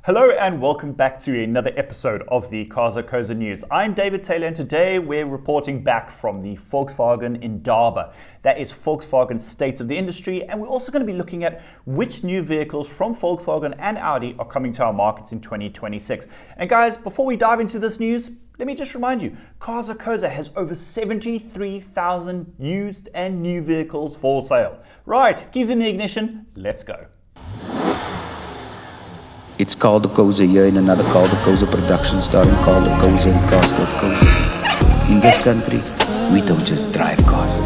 Hello and welcome back to another episode of the Cars.co.za news. I'm David Taylor and today we're reporting back from the Volkswagen Indaba. That is Volkswagen's state of the industry, and we're also going to be looking at which new vehicles from Volkswagen and Audi are coming to our markets in 2026. And guys, before we dive into this news, let me just remind you, Cars.co.za has over 73,000 used and new vehicles for sale. Right, keys in the ignition, let's go. It's Cars.co.za here in another Cars.co.za production starring Cars.co.za and Cars.co.za. In this country, we don't just drive cars,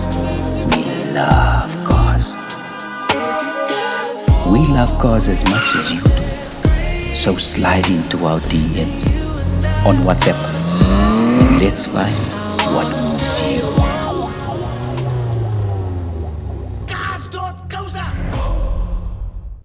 we love cars. We love cars as much as you do. So slide into our DMs on WhatsApp. Let's find what moves you.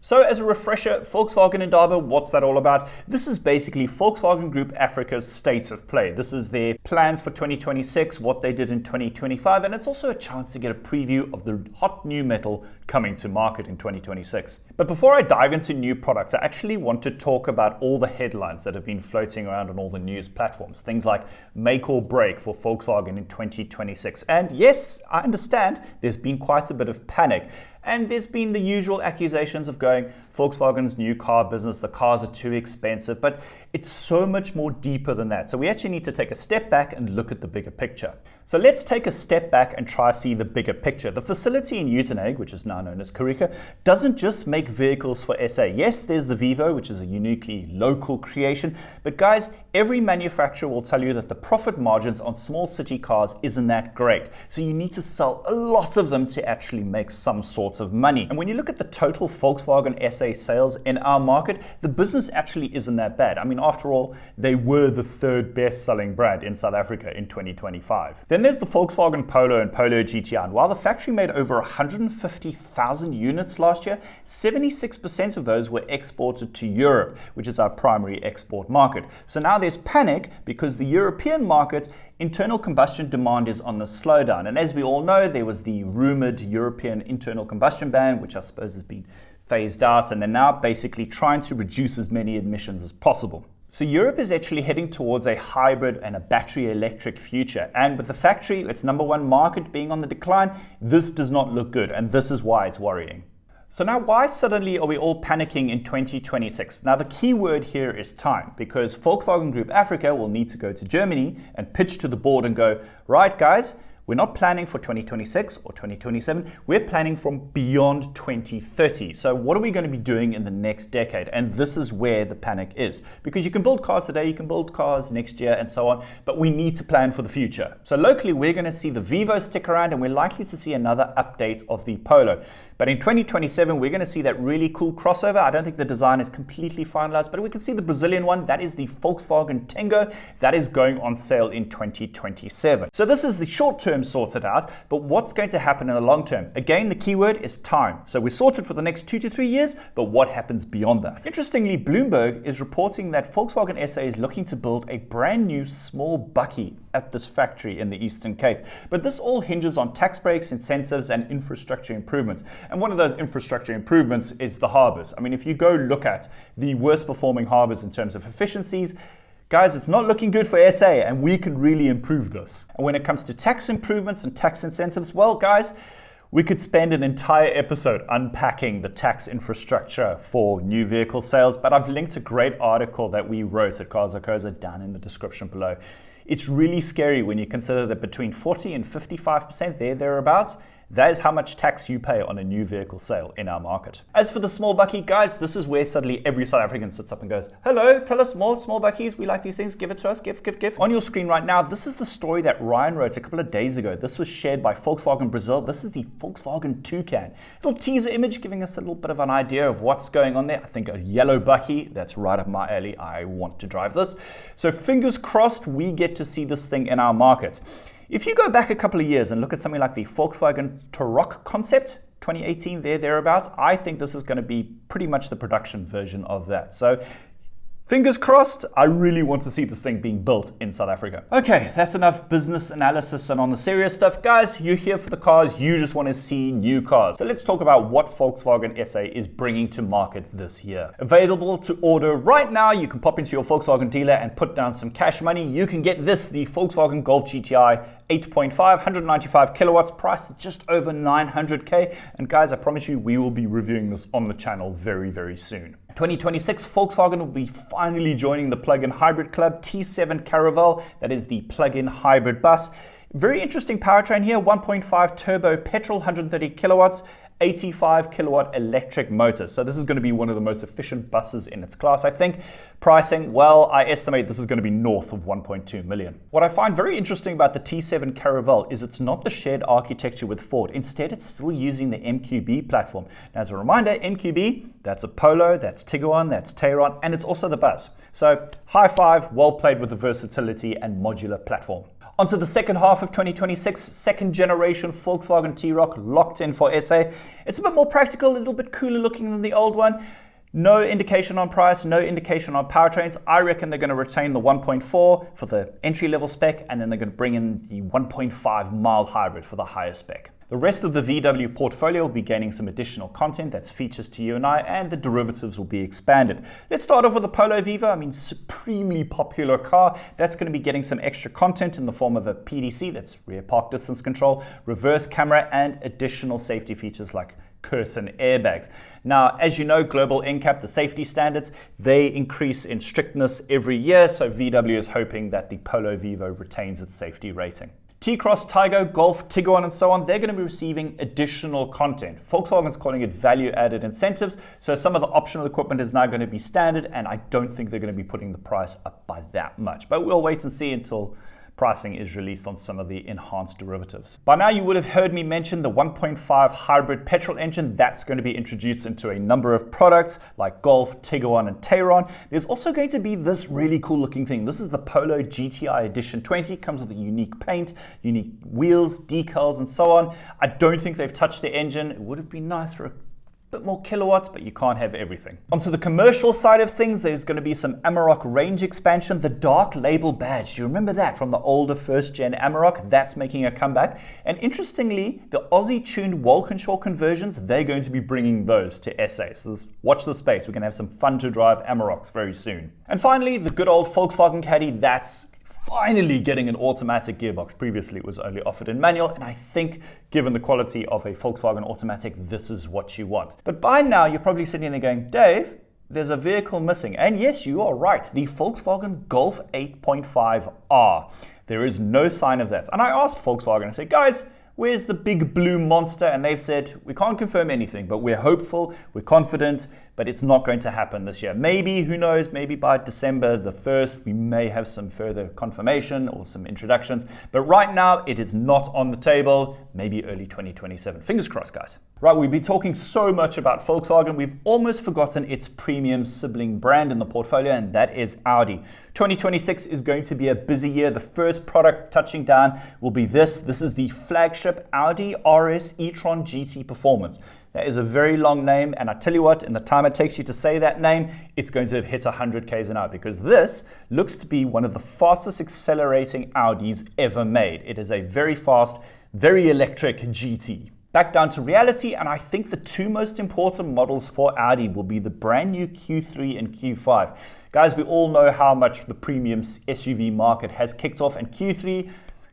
So as a refresher, Volkswagen Indaba, what's that all about? This is basically Volkswagen Group Africa's state of play. This is their plans for 2026, what they did in 2025, and it's also a chance to get a preview of the hot new metal coming to market in 2026. But before I dive into new products, I actually want to talk about all the headlines that have been floating around on all the news platforms. Things like make or break for Volkswagen in 2026. And yes, I understand there's been quite a bit of panic. And there's been the usual accusations of going, Volkswagen's new car business, the cars are too expensive, but it's so much more deeper than that. So we actually need to take a step back and look at the bigger picture. So let's take a step back and try to see the bigger picture. The facility in Uitenhage, which is now known as Carica, doesn't just make vehicles for SA. Yes, there's the Vivo, which is a uniquely local creation, but guys, every manufacturer will tell you that the profit margins on small city cars isn't that great. So you need to sell a lot of them to actually make some sorts of money. And when you look at the total Volkswagen SA sales in our market, the business actually isn't that bad. I mean, after all, they were the third best selling brand in South Africa in 2025. Then there's the Volkswagen Polo and Polo GTI. And while the factory made over 150,000 units last year, 76% of those were exported to Europe, which is our primary export market. So now there's panic because the European market internal combustion demand is on the slowdown. And as we all know, there was the rumored European internal combustion ban, which I suppose has been phased out, and they're now basically trying to reduce as many emissions as possible. So Europe is actually heading towards a hybrid and a battery electric future. And with the factory, its number one market being on the decline, this does not look good. And this is why it's worrying. So now why suddenly are we all panicking in 2026? Now the key word here is time, because Volkswagen Group Africa will need to go to Germany and pitch to the board and go, right guys, we're not planning for 2026 or 2027, we're planning from beyond 2030. So what are we going to be doing in the next decade? And this is where the panic is. Because you can build cars today, you can build cars next year and so on, but we need to plan for the future. So locally, we're going to see the Vivo stick around and we're likely to see another update of the Polo. But in 2027, we're going to see that really cool crossover. I don't think the design is completely finalized, but we can see the Brazilian one. That is the Volkswagen Tango. That is going on sale in 2027. So this is the short term sorted out, but what's going to happen in the long term? Again, the keyword is time. So we're sorted for the next 2 to 3 years, but what happens beyond that? Interestingly, Bloomberg is reporting that Volkswagen SA is looking to build a brand new small bakkie at this factory in the Eastern Cape. But this all hinges on tax breaks, incentives, and infrastructure improvements. And one of those infrastructure improvements is the harbors. I mean, if you go look at the worst performing harbors in terms of efficiencies, guys, it's not looking good for SA, and we can really improve this. And when it comes to tax improvements and tax incentives, well, guys, we could spend an entire episode unpacking the tax infrastructure for new vehicle sales, but I've linked a great article that we wrote at Cars.co.za down in the description below. It's really scary when you consider that between 40 and 55%, thereabouts, that is how much tax you pay on a new vehicle sale in our market. As for the small bakkie, guys, this is where suddenly every South African sits up and goes, hello, tell us more, small bakkies, we like these things, give it to us, give. On your screen right now, this is the story that Ryan wrote a couple of days ago. This was shared by Volkswagen Brazil. This is the Volkswagen Toucan. Little teaser image giving us a little bit of an idea of what's going on there. I think a yellow bakkie, that's right up my alley. I want to drive this. So fingers crossed we get to see this thing in our market. If you go back a couple of years and look at something like the Volkswagen Touareg concept, 2018, thereabouts, I think this is going to be pretty much the production version of that. So Fingers crossed, I really want to see this thing being built in South Africa. Okay, that's enough business analysis, and on the serious stuff, guys, you're here for the cars, you just want to see new cars. So let's talk about what Volkswagen SA is bringing to market this year. Available to order right now, you can pop into your Volkswagen dealer and put down some cash money. You can get this, the Volkswagen Golf GTI 8.5, 195 kilowatts, priced at just over 900K. And guys, I promise you, we will be reviewing this on the channel very, very soon. 2026, Volkswagen will be finally joining the plug-in hybrid club, T7 Caravelle, that is the plug-in hybrid bus. Very interesting powertrain here, 1.5 turbo petrol, 130 kilowatts, 85 kilowatt electric motor. So this is going to be one of the most efficient buses in its class, I think. Pricing, well, I estimate this is going to be north of 1.2 million. What I find very interesting about the T7 Caravelle is it's not the shared architecture with Ford. Instead, it's still using the MQB platform. Now, as a reminder, MQB, that's a Polo, that's Tiguan, that's Tayron, and it's also the bus. So high five, well played with the versatility and modular platform. Onto the second half of 2026, second generation Volkswagen T-Roc locked in for SA. It's a bit more practical, a little bit cooler looking than the old one. No indication on price, no indication on powertrains. I reckon they're going to retain the 1.4 for the entry-level spec, and then they're going to bring in the 1.5 mild hybrid for the higher spec. The rest of the VW portfolio will be gaining some additional content that's features to you and I, and the derivatives will be expanded. Let's start off with the Polo Vivo. I mean, supremely popular car. That's going to be getting some extra content in the form of a PDC, that's rear park distance control, reverse camera, and additional safety features like curtain airbags. Now, as you know, global NCAP, the safety standards, they increase in strictness every year, so VW is hoping that the Polo Vivo retains its safety rating. T-Cross, Tigo, Golf, Tiguan, and so on, they're going to be receiving additional content. Volkswagen's calling it value-added incentives, so some of the optional equipment is now going to be standard, and I don't think they're going to be putting the price up by that much. But we'll wait and see until pricing is released on some of the enhanced derivatives. By now, you would have heard me mention the 1.5 hybrid petrol engine that's going to be introduced into a number of products like Golf, Tiguan, and Tayron. There's also going to be this really cool looking thing. This is the Polo GTI Edition 20. It comes with a unique paint, unique wheels, decals, and so on. I don't think they've touched the engine. It would have been nice for a bit more kilowatts, but you can't have everything. Onto the commercial side of things, there's going to be some Amarok range expansion. The dark label badge, do you remember that from the older first gen Amarok? That's making a comeback. And interestingly, the Aussie tuned Walkinshaw conversions, they're going to be bringing those to SA. So watch the space. We're going to have some fun to drive Amaroks very soon. And finally, the good old Volkswagen Caddy, that's finally getting an automatic gearbox. Previously, it was only offered in manual, and I think given the quality of a Volkswagen automatic, this is what you want. But by now, you're probably sitting there going, Dave, there's a vehicle missing. And yes, you are right, the Volkswagen Golf 8.5R. There is no sign of that. And I asked Volkswagen, I said, guys, where's the big blue monster? And they've said, we can't confirm anything, but we're hopeful, we're confident, but it's not going to happen this year. Maybe, who knows, maybe by December the 1st, we may have some further confirmation or some introductions. But right now, it is not on the table. Maybe early 2027. Fingers crossed, guys. Right, we've been talking so much about Volkswagen, we've almost forgotten its premium sibling brand in the portfolio, and that is Audi. 2026 is going to be a busy year. The first product touching down will be this. This is the flagship Audi RS e-tron GT Performance. That is a very long name, and I tell you what, in the time it takes you to say that name, it's going to have hit 100 k's an hour, because this looks to be one of the fastest accelerating Audis ever made. It is a very fast, very electric GT. Back down to reality, and I think the two most important models for Audi will be the brand new Q3 and Q5. Guys, we all know how much the premium SUV market has kicked off, and Q3,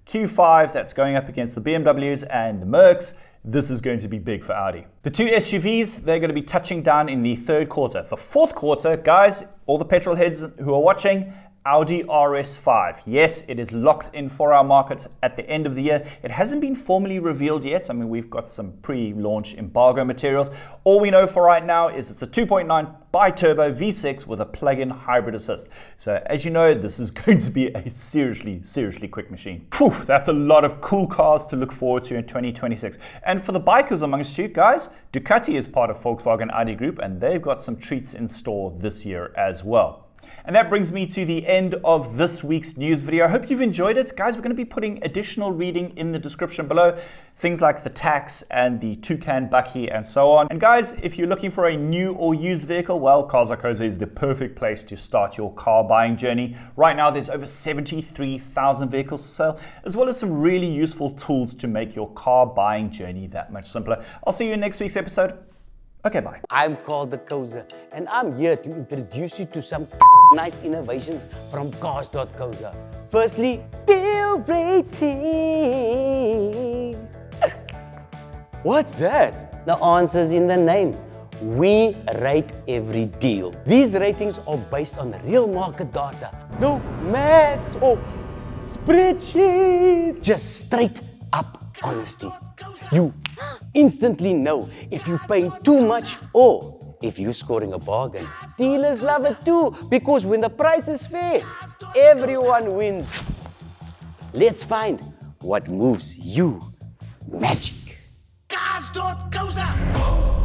Q5, that's going up against the BMWs and the Mercs. This is going to be big for Audi. The two SUVs, they're going to be touching down in the third quarter. The fourth quarter, guys, all the petrol heads who are watching, Audi RS5. Yes, it is locked in for our market at the end of the year. It hasn't been formally revealed yet. I mean, we've got some pre-launch embargo materials. All we know for right now is it's a 2.9 bi-turbo V6 with a plug-in hybrid assist. So as you know, this is going to be a seriously quick machine. Whew, that's a lot of cool cars to look forward to in 2026. And for the bikers amongst you guys, Ducati is part of Volkswagen ID Group, and they've got some treats in store this year as well. And that brings me to the end of this week's news video. I hope you've enjoyed it. Guys, we're going to be putting additional reading in the description below. Things like the tax and the toucan bakkie and so on. And guys, if you're looking for a new or used vehicle, well, Cars.co.za is the perfect place to start your car buying journey. Right now, there's over 73,000 vehicles for sale, as well as some really useful tools to make your car buying journey that much simpler. I'll see you in next week's episode. Okay, bye. I'm called the Koza, and I'm here to introduce you to some nice innovations from Cars.co.za. Firstly, deal ratings. What's that? The answer's in the name. We rate every deal. These ratings are based on real market data. No maths or spreadsheets. Just straight up honesty. You instantly know if you're paying too much or if you're scoring a bargain. Dealers love it too, because when the price is fair, everyone wins. Let's find what moves you magic. Cars.co.za